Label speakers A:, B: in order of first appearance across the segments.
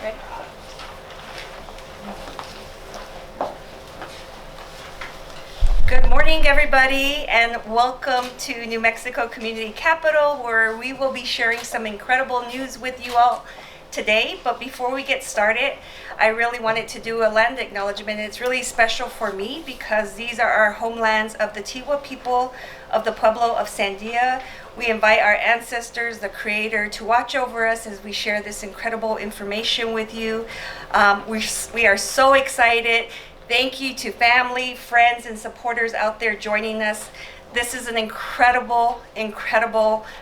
A: Ready? Good morning, everybody, and welcome to New Mexico Community Capital, where we will be sharing some incredible news with you all today. But before we get started, I really wanted to do a land acknowledgement. It's really special for me because these are our homelands of the Tiwa people of the Pueblo of Sandia. We invite our ancestors, the Creator, to watch over us as we share this incredible information with you. We are so excited. Thank you to family, friends, and supporters out there joining us. This is an incredible,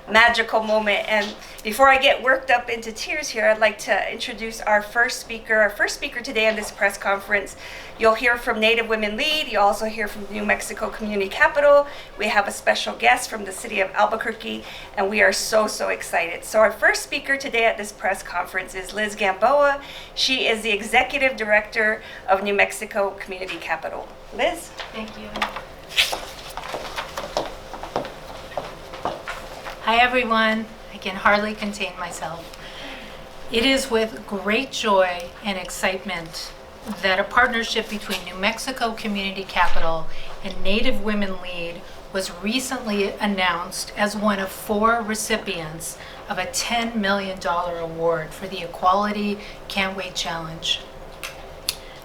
A: magical moment. And before I get worked up into tears here, I'd like to introduce our first speaker. Our first speaker today on this press conference. You'll hear from Native Women Lead. You'll also hear from New Mexico Community Capital. We have a special guest from the city of Albuquerque, and we are so excited. So our first speaker today at this press conference is Liz Gamboa. She is the Executive Director of New Mexico Community Capital. Liz?
B: Thank you. Hi, everyone. I can hardly contain myself. It is with great joy and excitement that a partnership between New Mexico Community Capital and Native Women Lead was recently announced as one of 4 recipients of a $10 million award for the Equality Can't Wait Challenge.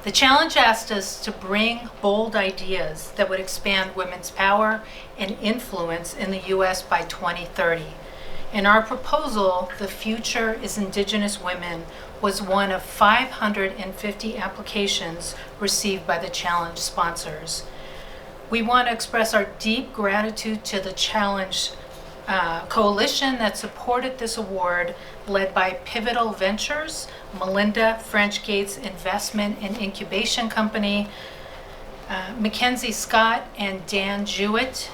B: The challenge asked us to bring bold ideas that would expand women's power and influence in the U.S. by 2030. In our proposal, The Future is Indigenous Women was one of 550 applications received by the challenge sponsors. We want to express our deep gratitude to the challenge coalition that supported this award, led by Pivotal Ventures, Melinda French Gates Investment and Incubation Company, Mackenzie Scott and Dan Jewett,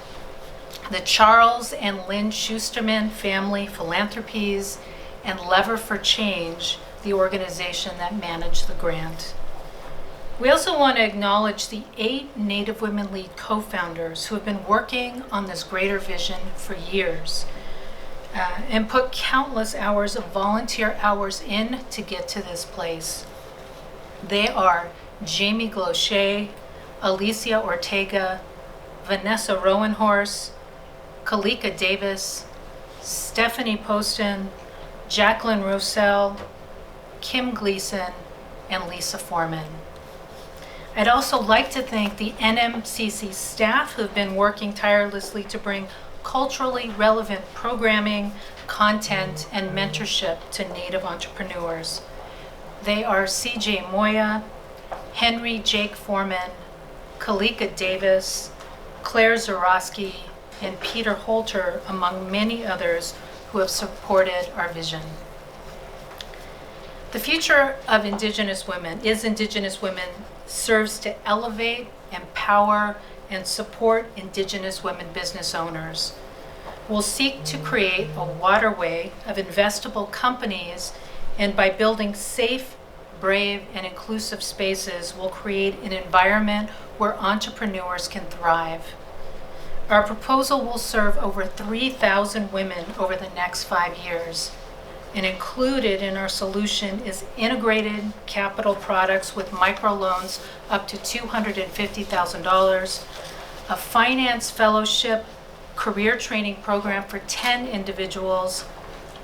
B: the Charles and Lynn Schusterman Family Philanthropies, and Lever for Change, the organization that managed the grant. We also want to acknowledge the 8 Native Women Lead co-founders who have been working on this greater vision for years and put countless hours of volunteer hours in to get to this place. They are Jamie Gaucher, Alicia Ortega, Vanessa Rowanhorse, Kalika Davis, Stephanie Poston, Jacqueline Rossell, Kim Gleason, and Lisa Foreman. I'd also like to thank the NMCC staff who've been working tirelessly to bring culturally relevant programming, content, and mentorship to Native entrepreneurs. They are CJ Moya, Henry Jake Foreman, Kalika Davis, Claire Zarowski, and Peter Holter, among many others who have supported our vision. The future of Indigenous women serves to elevate, empower, and support Indigenous women business owners. We'll seek to create a waterway of investable companies, and by building safe, brave, and inclusive spaces, we'll create an environment where entrepreneurs can thrive. Our proposal will serve over 3,000 women over the next 5 years. And included in our solution is integrated capital products with microloans up to $250,000, a finance fellowship career training program for 10 individuals,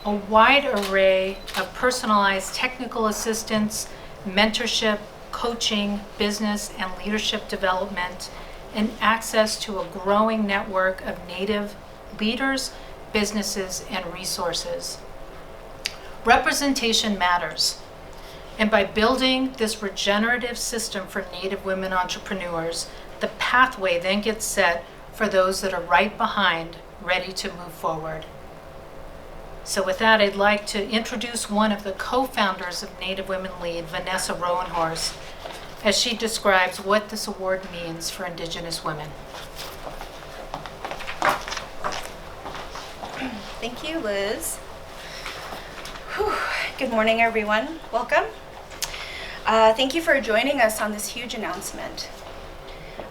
B: a wide array of personalized technical assistance, mentorship, coaching, business and leadership development, and access to a growing network of Native leaders, businesses, and resources. Representation matters, and by building this regenerative system for Native women entrepreneurs, the pathway then gets set for those that are right behind, ready to move forward. So with that, I'd like to introduce one of the co-founders of Native Women Lead, Vanessa Rowanhorse, as she describes what this award means for Indigenous women.
A: Thank you, Liz. Whew. Good morning, everyone. Welcome. Thank you for joining us on this huge announcement.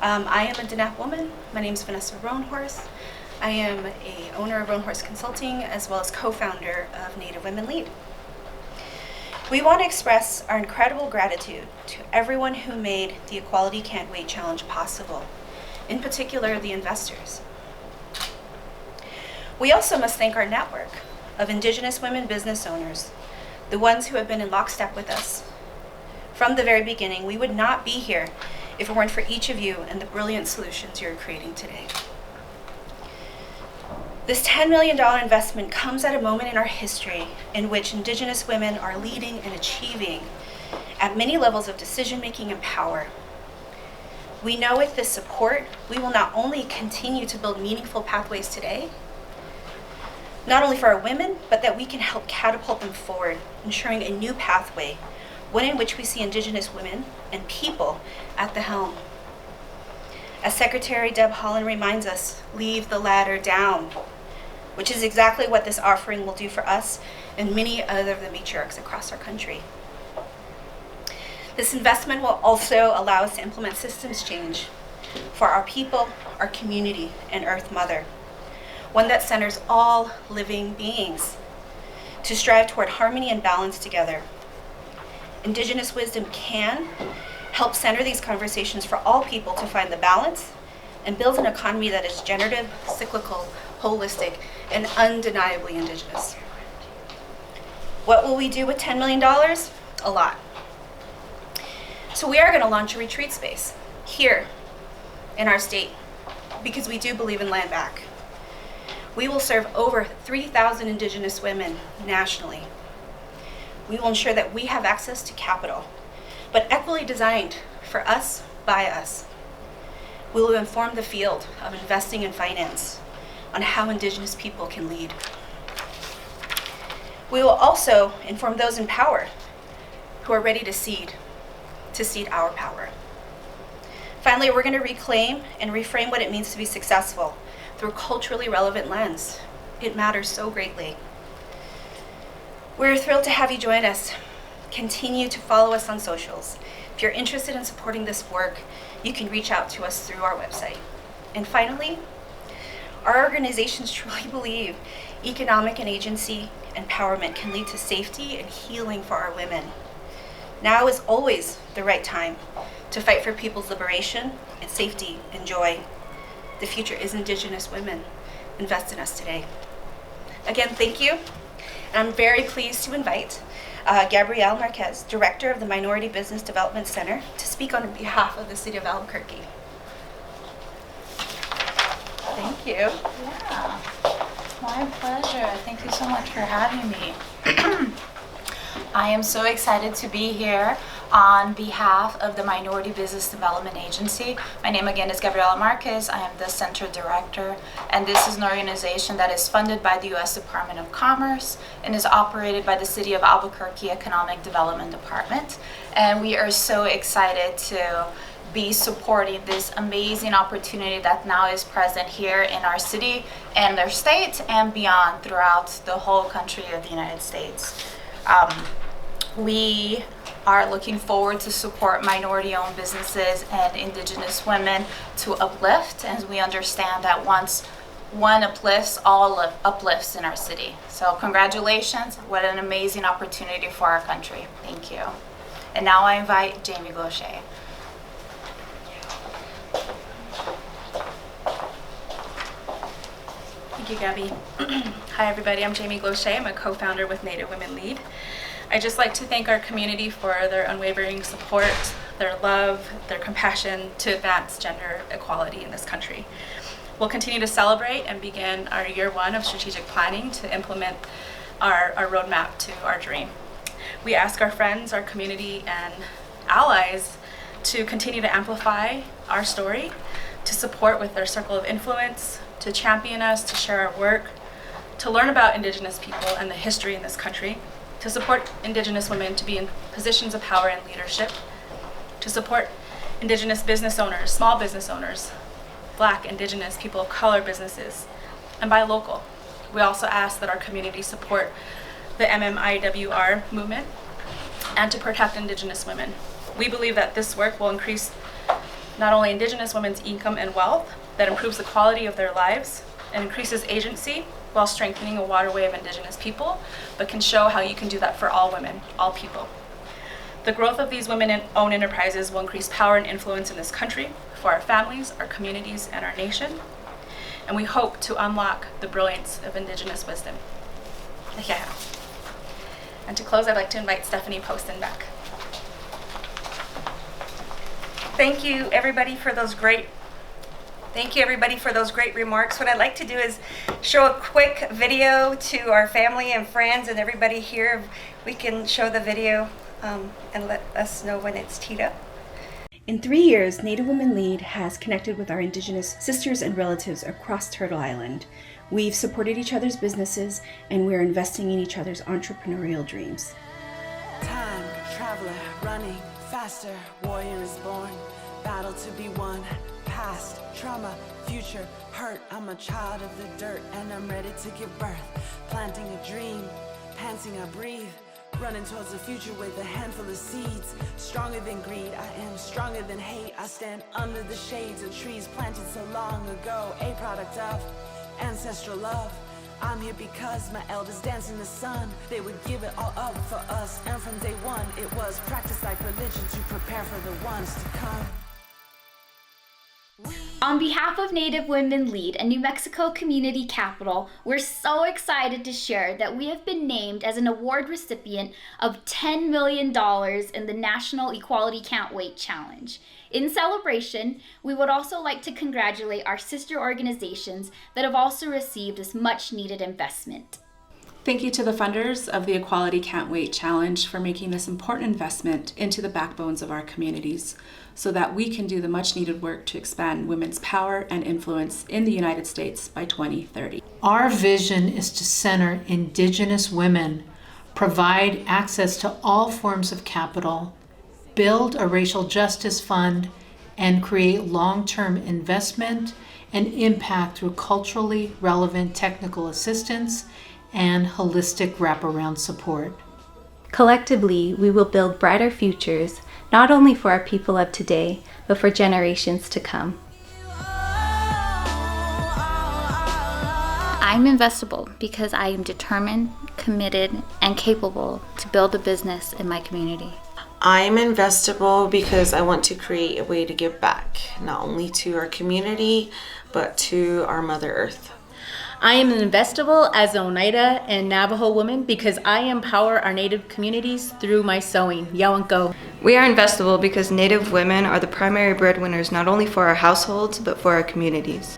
A: I am a Diné woman. My name is Vanessa Rowanhorse. I am a owner of Rowanhorse Consulting as well as co-founder of Native Women Lead.
C: We want to express our incredible gratitude to everyone who made the Equality Can't Wait Challenge possible, in particular the investors. We also must thank our network of Indigenous women business owners, the ones who have been in lockstep with us. From the very beginning, we would not be here if it weren't for each of you and the brilliant solutions you're creating today. This $10 million investment comes at a moment in our history in which Indigenous women are leading and achieving at many levels of decision-making and power. We know with this support, we will not only continue to build meaningful pathways today, not only for our women, but that we can help catapult them forward, ensuring a new pathway, one in which we see Indigenous women and people at the helm. As Secretary Deb Haaland reminds us, leave the ladder down, which is exactly what this offering will do for us and many other of the matriarchs across our country. This investment will also allow us to implement systems change for our people, our community, and Earth Mother, one that centers all living beings to strive toward harmony and balance together. Indigenous wisdom can help center these conversations for all people to find the balance and build an economy that is generative, cyclical, holistic, and undeniably Indigenous. What will we do with $10 million? A lot. So we are going to launch a retreat space here in our state because we do believe in land back. We will serve over 3,000 Indigenous women nationally. We will ensure that we have access to capital, but equally designed for us, by us. We will inform the field of investing in finance on how Indigenous people can lead. We will also inform those in power who are ready to seed our power. Finally, we're going to reclaim and reframe what it means to be successful through a culturally relevant lens. It matters so greatly. We're thrilled to have you join us. Continue to follow us on socials. If you're interested in supporting this work, you can reach out to us through our website. And finally, our organizations truly believe economic and agency empowerment can lead to safety and healing for our women. Now is always the right time to fight for people's liberation and safety and joy. The future is Indigenous women. Invest in us today. Again, thank you. And I'm very pleased to invite Gabrielle Marquez, Director of the Minority Business Development Center, to speak on behalf of the City of Albuquerque. Thank you.
D: Yeah, my pleasure. Thank you so much for having me. I am so excited to be here on behalf of the Minority Business Development Agency. My name again is Gabriela Marquez. I am the Center Director, and this is an organization that is funded by the U.S. Department of Commerce and is operated by the City of Albuquerque Economic Development Department. And we are so excited to be supporting this amazing opportunity that now is present here in our city and our state and beyond throughout the whole country of the United States. We are looking forward to support minority-owned businesses and Indigenous women to uplift, as we understand that once one uplifts, all uplifts in our city. So congratulations, what an amazing opportunity for our country. Thank you. And now I invite Jamie Gaucher.
E: Thank you, Gabby. Hi, everybody. I'm Jamie Gaucher. I'm a co-founder with Native Women Lead. I'd just like to thank our community for their unwavering support, their love, their compassion to advance gender equality in this country. We'll continue to celebrate and begin our year one of strategic planning to implement our roadmap to our dream. We ask our friends, our community, and allies to continue to amplify our story, to support with their circle of influence, to champion us, to share our work, to learn about Indigenous people and the history in this country, to support Indigenous women to be in positions of power and leadership, to support Indigenous business owners, small business owners, Black, Indigenous, people of color businesses, and buy local. We also ask that our community support the MMIWR movement and to protect Indigenous women. We believe that this work will increase not only Indigenous women's income and wealth, that improves the quality of their lives and increases agency while strengthening a waterway of Indigenous people, but can show how you can do that for all women, all people. The growth of these women-owned enterprises will increase power and influence in this country for our families, our communities, and our nation. And we hope to unlock the brilliance of Indigenous wisdom. Yeah. And to close, I'd like to invite Stephanie Poston back.
A: Thank you, everybody, for those great remarks. What I'd like to do is show a quick video to our family and friends and everybody here. We can show the video and let us know when it's teed up.
C: In 3 years, Native Women Lead has connected with our Indigenous sisters and relatives across Turtle Island. We've supported each other's businesses, and we're investing in each other's entrepreneurial dreams.
F: Time, traveler, running, faster, warrior is born, battle to be won, past, trauma, future, hurt. I'm a child of the dirt, and I'm ready to give birth, planting a dream, panting I breathe, running towards the future with a handful of seeds. Stronger than greed, I am stronger than hate. I stand under the shades of trees planted so long ago, a product of ancestral love. I'm here because my elders dance in the sun. They would give it all up for us, and from day one it was practiced like religion to prepare for the ones to come.
G: On behalf of Native Women Lead and New Mexico Community Capital, we're so excited to share that we have been named as an award recipient of $10 million in the National Equality Can't Wait Challenge. In celebration, we would also like to congratulate our sister organizations that have also received this much needed investment.
H: Thank you to the funders of the Equality Can't Wait Challenge for making this important investment into the backbones of our communities so that we can do the much needed work to expand women's power and influence in the United States by 2030.
B: Our vision is to center Indigenous women, provide access to all forms of capital, build a racial justice fund, and create long-term investment and impact through culturally relevant technical assistance and holistic wraparound support.
I: Collectively, we will build brighter futures, not only for our people of today, but for generations to come.
G: I'm investable because I am determined, committed, and capable to build a business in my community.
J: I'm investable because I want to create a way to give back, not only to our community, but to our Mother Earth.
K: I am investable as an Oneida and Navajo woman because I empower our Native communities through my sewing. Yawanko.
L: We are investable because Native women are the primary breadwinners not only for our households, but for our communities.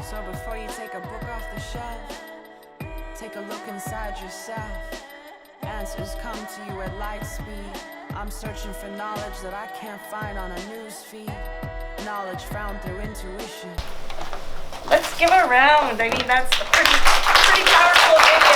F: So before you take a book off the shelf, take a look inside yourself. Answers come to you at light speed. I'm searching for knowledge that I can't find on a news feed. Knowledge found through intuition.
A: Let's give a round. I mean, that's a pretty powerful video.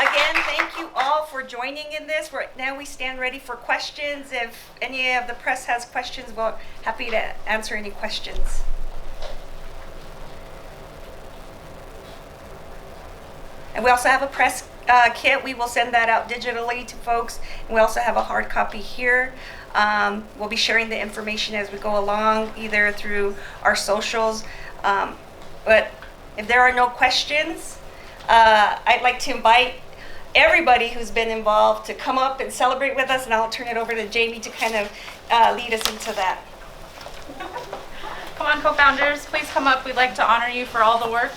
A: Again, thank you all for joining in this. Now we stand ready for questions. If any of the press has questions, we're happy to answer any questions. And we also have a press kit. We will send that out digitally to folks. And we also have a hard copy here. We'll be sharing the information as we go along, either through our socials. But if there are no questions, I'd like to invite everybody who's been involved to come up and celebrate with us, and I'll turn it over to Jamie to kind of lead us into that.
E: Come on, co-founders, please come up. We'd like to honor you for all the work.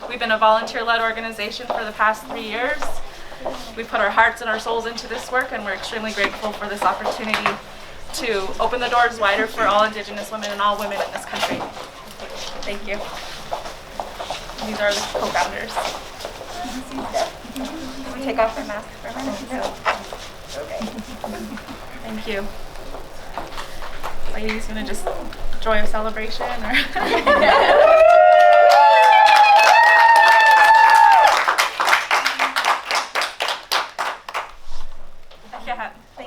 E: We've been a volunteer-led organization for the past 3 years. We put our hearts and our souls into this work, and we're extremely grateful for this opportunity to open the doors wider for all Indigenous women and all women in this country. Thank you. These are the co-founders. Can we take off our mask for a minute? Okay. Thank you. Ladies, gonna just joy of celebration or?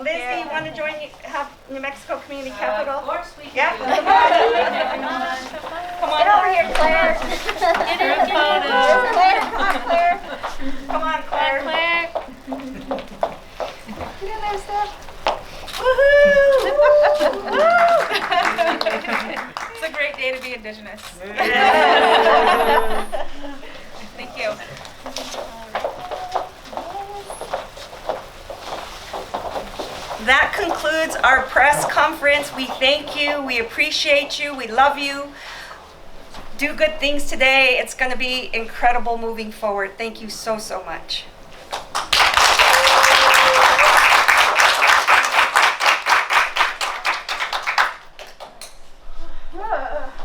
A: Lizzie, you want to join? Have New Mexico Community Capital?
B: Of course we can.
A: Yeah. Come on.
G: Get over here, Claire.
B: Get her photo.
G: Claire, come on, Claire.
A: Come on, Claire.
G: Claire.
A: Get in there, Steph.
E: It's a great day.
A: that concludes our press conference. We thank you. We appreciate you. We love you. Do good things today. It's going to be incredible moving forward. Thank you so, so much.